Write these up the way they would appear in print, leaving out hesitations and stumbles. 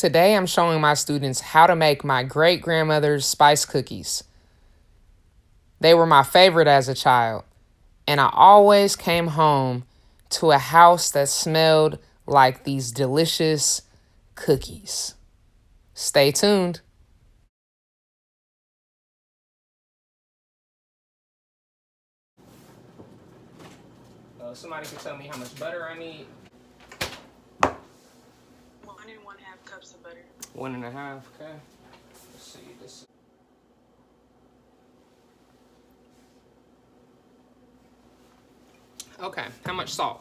Today I'm showing my students how to make my great-grandmother's spice cookies. They were my favorite as a child, and I always came home to a house that smelled like these delicious cookies. Stay tuned. Somebody can tell me how much butter I need. 1 1/2 cups of butter. 1.5, okay. Let's see this. Okay, how much salt?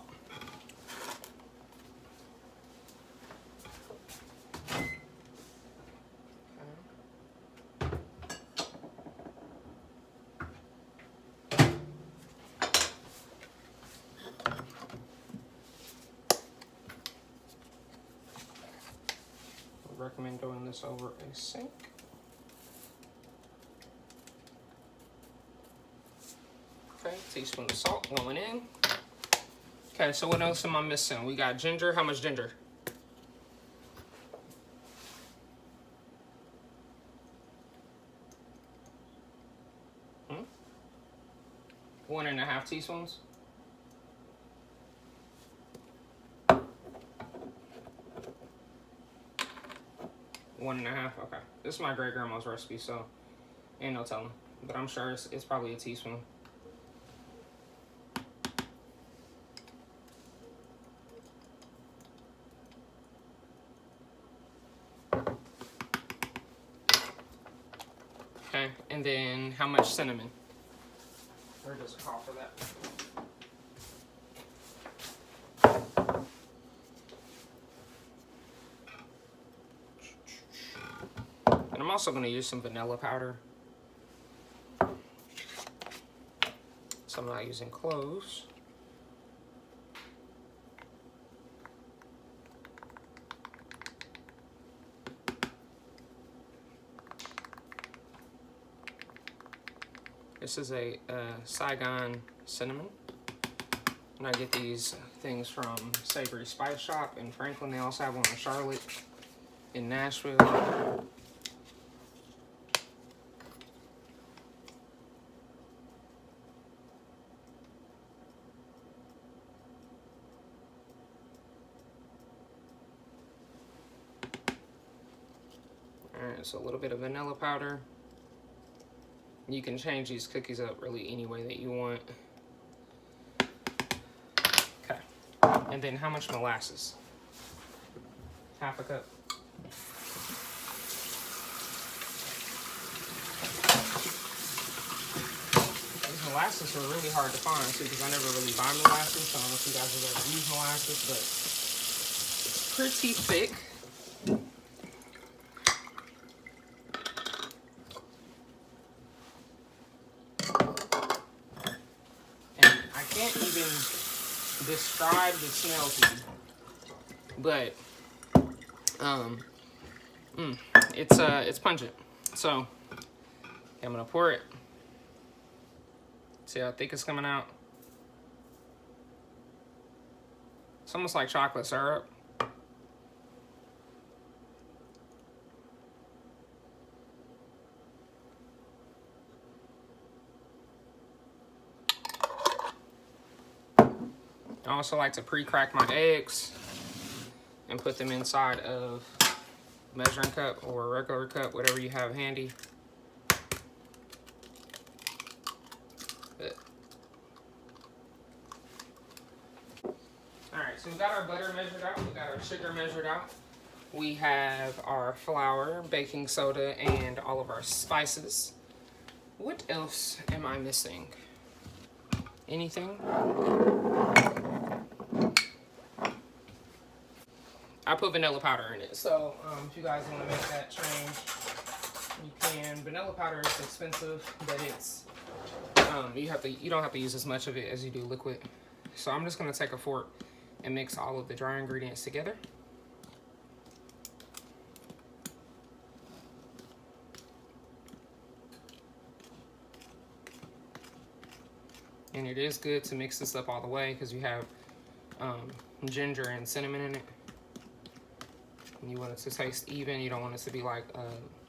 I recommend doing this over a sink. Okay, teaspoon of salt going in. Okay, so what else am I missing? We got ginger. How much ginger? 1.5 teaspoons. One and a half. Okay, this is my great grandma's recipe, so ain't no telling. But I'm sure it's probably a teaspoon. Okay, and then how much cinnamon? Where does it call for that? And I'm also going to use some vanilla powder. So I'm not using cloves. This is a Saigon cinnamon. And I get these things from Savory Spice Shop in Franklin. They also have one in Charlotte, in Nashville. Alright, so a little bit of vanilla powder. You can change these cookies up really any way that you want. Okay. And then how much molasses? 1/2 cup. These molasses are really hard to find too, because I never really buy molasses. So I don't know if you guys have ever used molasses, but it's pretty thick. Can't even describe the smell to you, but it's pungent. So okay, I'm gonna pour it. See how thick it's coming out? It's almost like chocolate syrup. I also like to pre-crack my eggs and put them inside of a measuring cup or a regular cup, whatever you have handy. Alright, so we got our butter measured out, we got our sugar measured out. We have our flour, baking soda, and all of our spices. What else am I missing? Anything? I put vanilla powder in it, so if you guys want to make that change, you can. Vanilla powder is expensive, but it's you don't have to use as much of it as you do liquid. So I'm just gonna take a fork and mix all of the dry ingredients together. And it is good to mix this up all the way because you have ginger and cinnamon in it. You want it to taste even. You don't want it to be like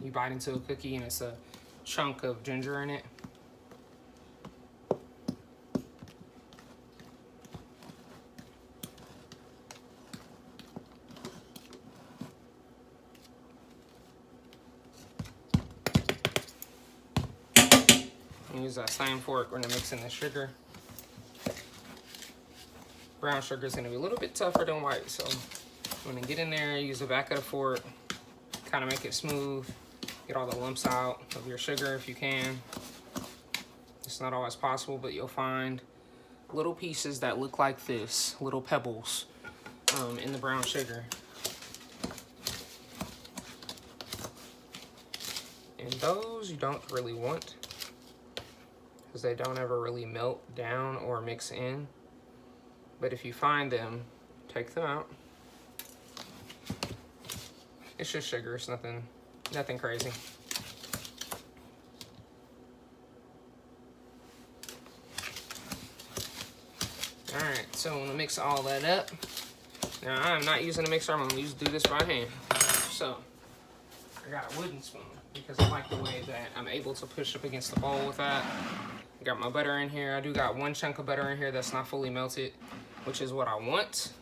you bite into a cookie and it's a chunk of ginger in it. Use that same fork. We're gonna mix in the sugar. Brown sugar is gonna be a little bit tougher than white, so I'm gonna get in there, use the back of the fork, kind of make it smooth, get all the lumps out of your sugar if you can. It's not always possible, but you'll find little pieces that look like this, little pebbles in the brown sugar. And those you don't really want, because they don't ever really melt down or mix in. But if you find them, take them out. It's just sugar, it's nothing crazy. Alright, so I'm gonna mix all that up. Now I'm not using a mixer, I'm gonna do this by hand. So I got a wooden spoon because I like the way that I'm able to push up against the bowl with that. I got my butter in here. I do got one chunk of butter in here that's not fully melted, which is what I want.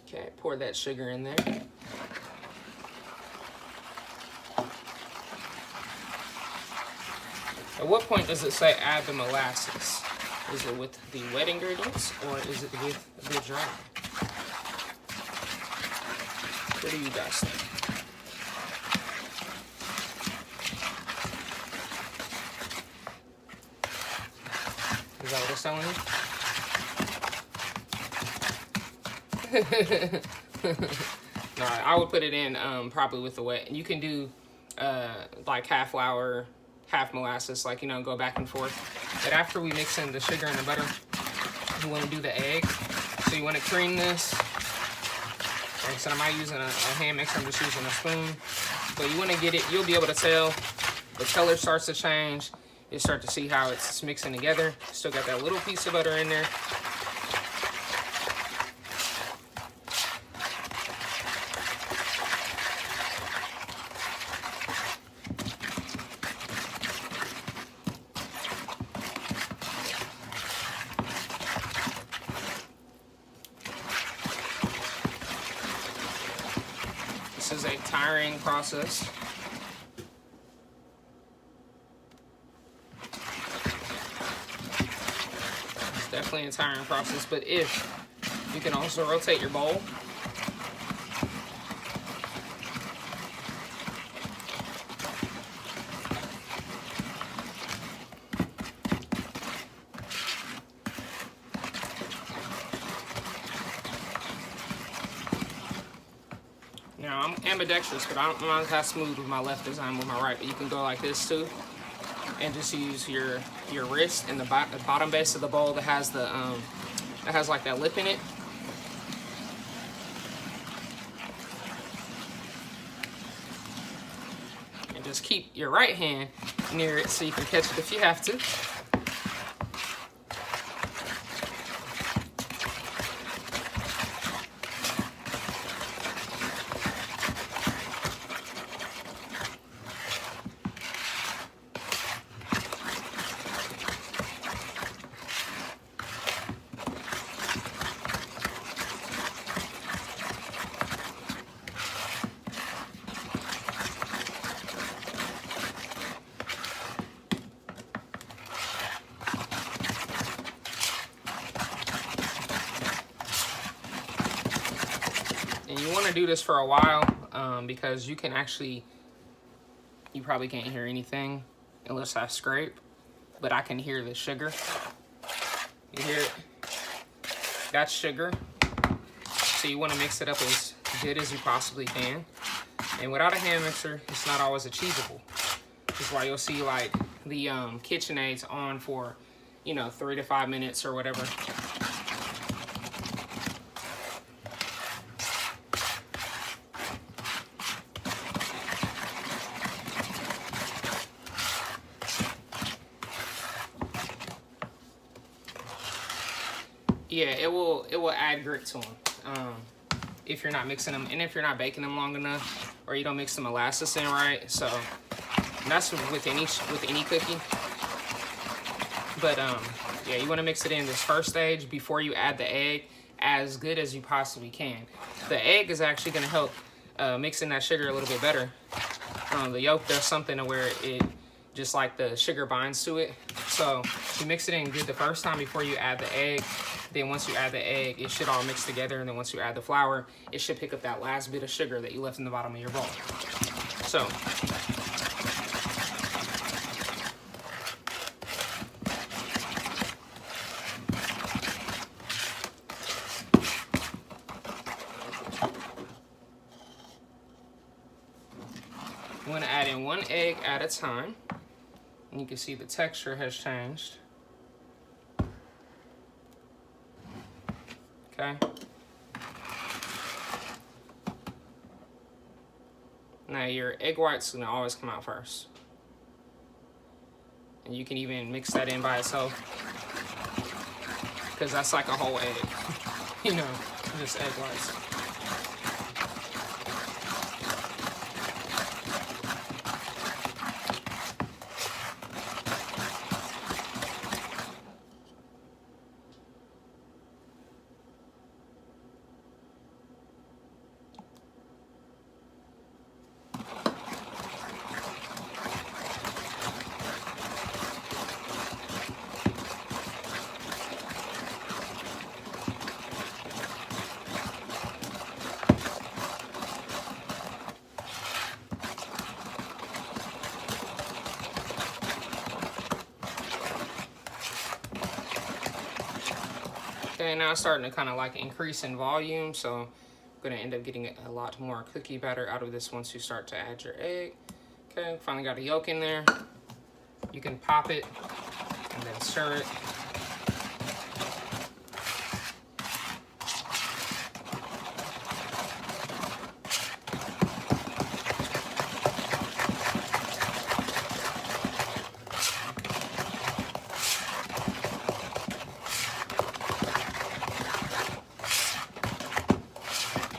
Okay, pour that sugar in there. At what point does it say add the molasses? Is it with the wet ingredients or is it with the dry? What do you guys think? Is that what it's telling you? No, I would put it in probably with the wet. And you can do like half flour, half molasses, like, you know, go back and forth. But after we mix in the sugar and the butter, you want to do the egg. So you want to cream this. Like I said, I'm not using a hand mixer, I'm just using a spoon. But you want to get it, you'll be able to tell the color starts to change. You start to see how it's mixing together. Still got that little piece of butter in there. This is a tiring process. It's definitely a tiring process, but if you can also rotate your bowl. Now, I'm ambidextrous, but I'm not that smooth with my left as I am with my right. But you can go like this too, and just use your wrist and the bottom base of the bowl that has the that has like that lip in it. And just keep your right hand near it so you can catch it if you have to. And you want to do this for a while because you can actually, you probably can't hear anything unless I scrape, but I can hear the sugar. You hear it? That's sugar. So you want to mix it up as good as you possibly can. And without a hand mixer, it's not always achievable. That's why you'll see like the KitchenAid's on for, you know, 3 to 5 minutes or whatever. Yeah, it will add grit to them. if you're not mixing them, and if you're not baking them long enough, or you don't mix the molasses in right. So that's with any cookie. But yeah, you want to mix it in this first stage before you add the egg as good as you possibly can. The egg is actually going to help mix in that sugar a little bit better. The yolk does something to where it just like the sugar binds to it. So you mix it in good the first time before you add the egg. Then once you add the egg, it should all mix together. And then once you add the flour, it should pick up that last bit of sugar that you left in the bottom of your bowl. So I'm going to add in 1 egg at a time. And you can see the texture has changed. Okay. Now your egg white's gonna always come out first. And you can even mix that in by itself, because that's like a whole egg, you know, just egg whites. Okay, now it's starting to kind of like increase in volume, so I'm gonna end up getting a lot more cookie batter out of this once you start to add your egg. Okay, finally got a yolk in there. You can pop it and then stir it.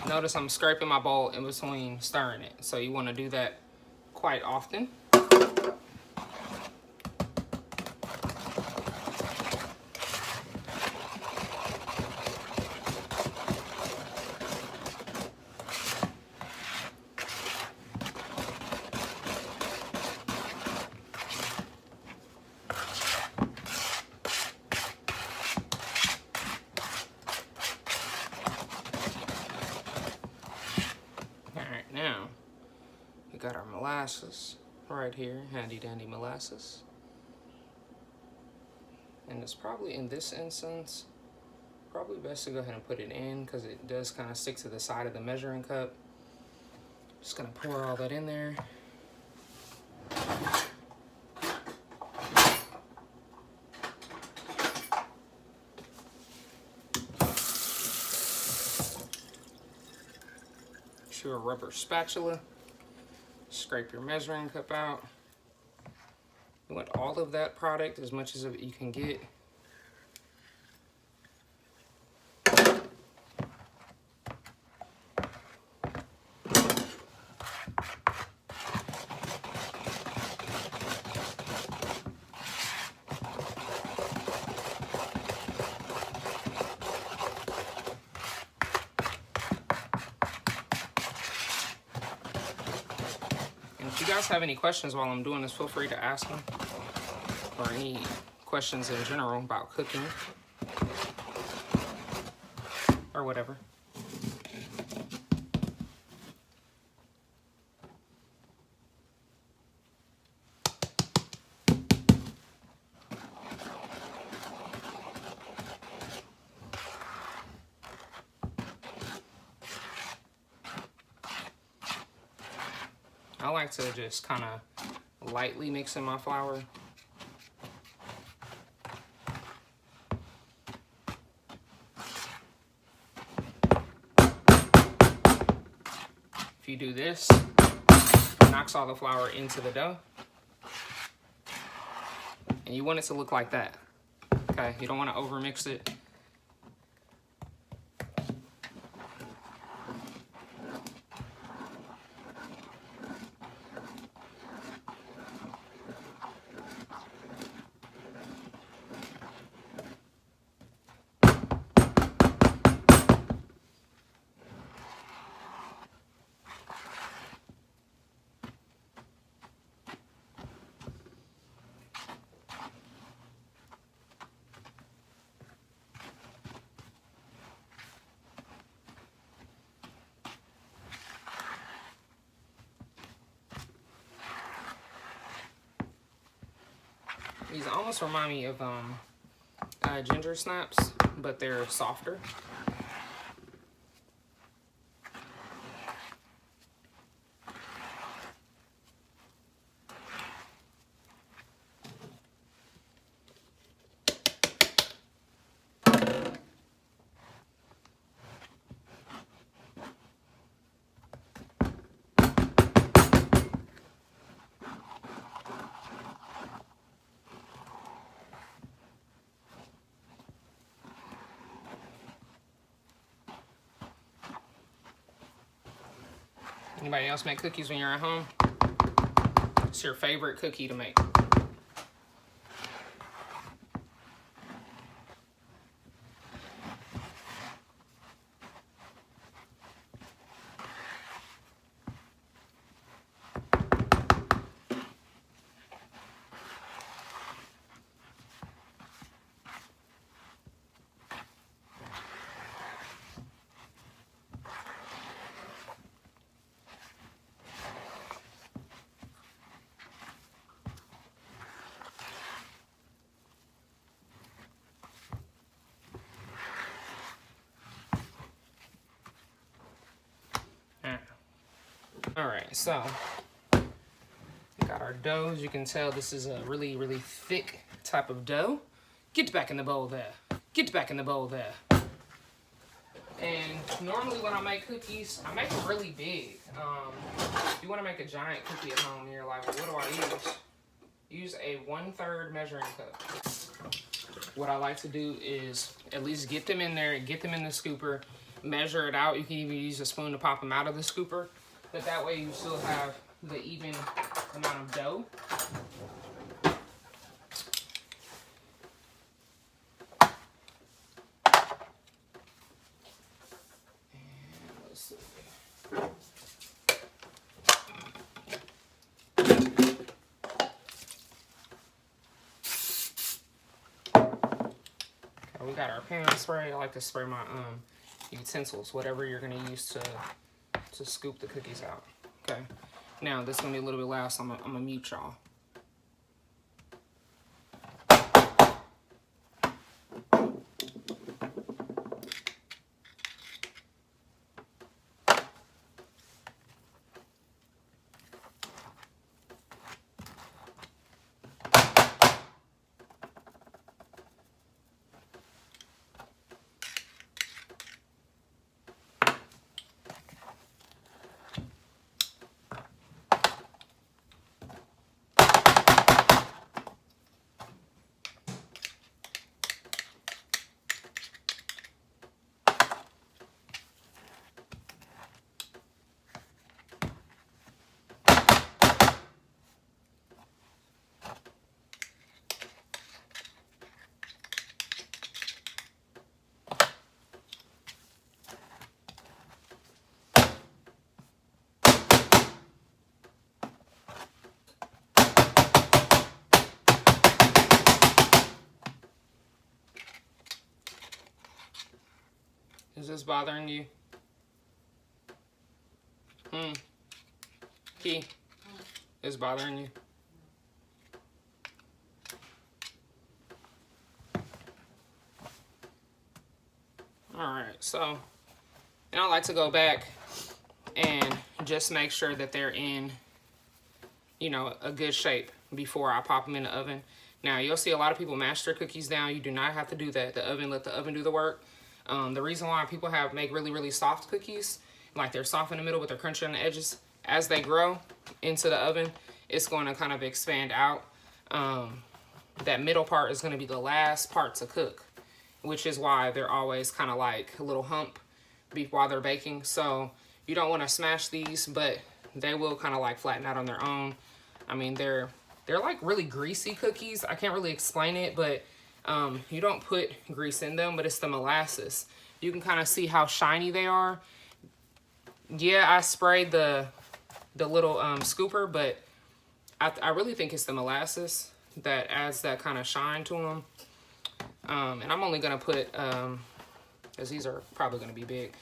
Notice I'm scraping my bowl in between stirring it, so you want to do that quite often. Now, we got our molasses right here, handy dandy molasses. And it's probably, in this instance, probably best to go ahead and put it in, because it does kind of stick to the side of the measuring cup. Just gonna pour all that in there. A rubber spatula, scrape your measuring cup out. You want all of that product, as much as you can get. If you guys have any questions while I'm doing this, feel free to ask them, or any questions in general about cooking or whatever. I like to just kind of lightly mix in my flour. If you do this, it knocks all the flour into the dough. And you want it to look like that. Okay, you don't want to overmix it. These almost remind me of ginger snaps, but they're softer. Anybody else make cookies when you're at home? What's your favorite cookie to make? All right, so we got our dough. As you can tell, this is a really, really thick type of dough. Get back in the bowl there. Get back in the bowl there. And normally when I make cookies, I make them really big. If you want to make a giant cookie at home, and you're like, well, what do I use? Use a 1/3 measuring cup. What I like to do is at least get them in there, get them in the scooper, measure it out. You can even use a spoon to pop them out of the scooper. But that way you still have the even amount of dough. And let's see. Okay, we got our pan spray. I like to spray my utensils, whatever you're gonna use to scoop the cookies out. Okay, now this is gonna be a little bit loud, so I'm gonna mute y'all. Is this bothering you? Key? Is bothering you? Alright, so, and I like to go back and just make sure that they're in, you know, a good shape before I pop them in the oven. Now, you'll see a lot of people mash their cookies down. You do not have to do that. Let the oven do the work. The reason why people make really, really soft cookies, like they're soft in the middle but they're crunchy on the edges, as they grow into the oven, it's going to kind of expand out. That middle part is going to be the last part to cook, which is why they're always kind of like a little hump while they're baking. So you don't want to smash these, but they will kind of like flatten out on their own. I mean, they're like really greasy cookies. I can't really explain it, but you don't put grease in them, but it's the molasses. You can kind of see how shiny they are. Yeah, I sprayed the little scooper, but I really think it's the molasses that adds that kind of shine to them. And I'm only going to put, because these are probably going to be big,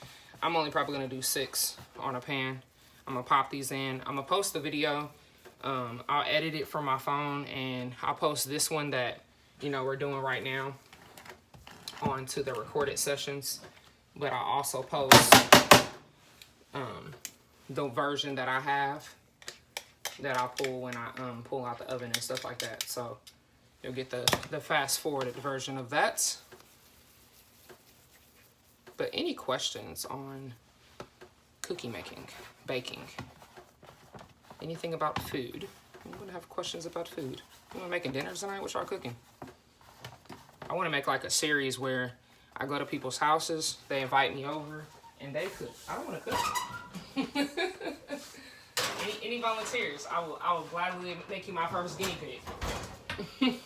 I'm only probably going to do 6 on a pan. I'm going to pop these in. I'm going to post the video I'll edit it from my phone, and I'll post this one that, we're doing right now onto the recorded sessions. But I'll also post the version that I have that I'll pull when I pull out the oven and stuff like that. So you'll get the fast forwarded version of that. But any questions on cookie making, baking, anything about food? I'm gonna have questions about food. You want making dinner tonight? What y'all cooking? I want to make like a series where I go to people's houses, they invite me over, and they cook. I don't want to cook. any volunteers? I will gladly make you my first guinea pig.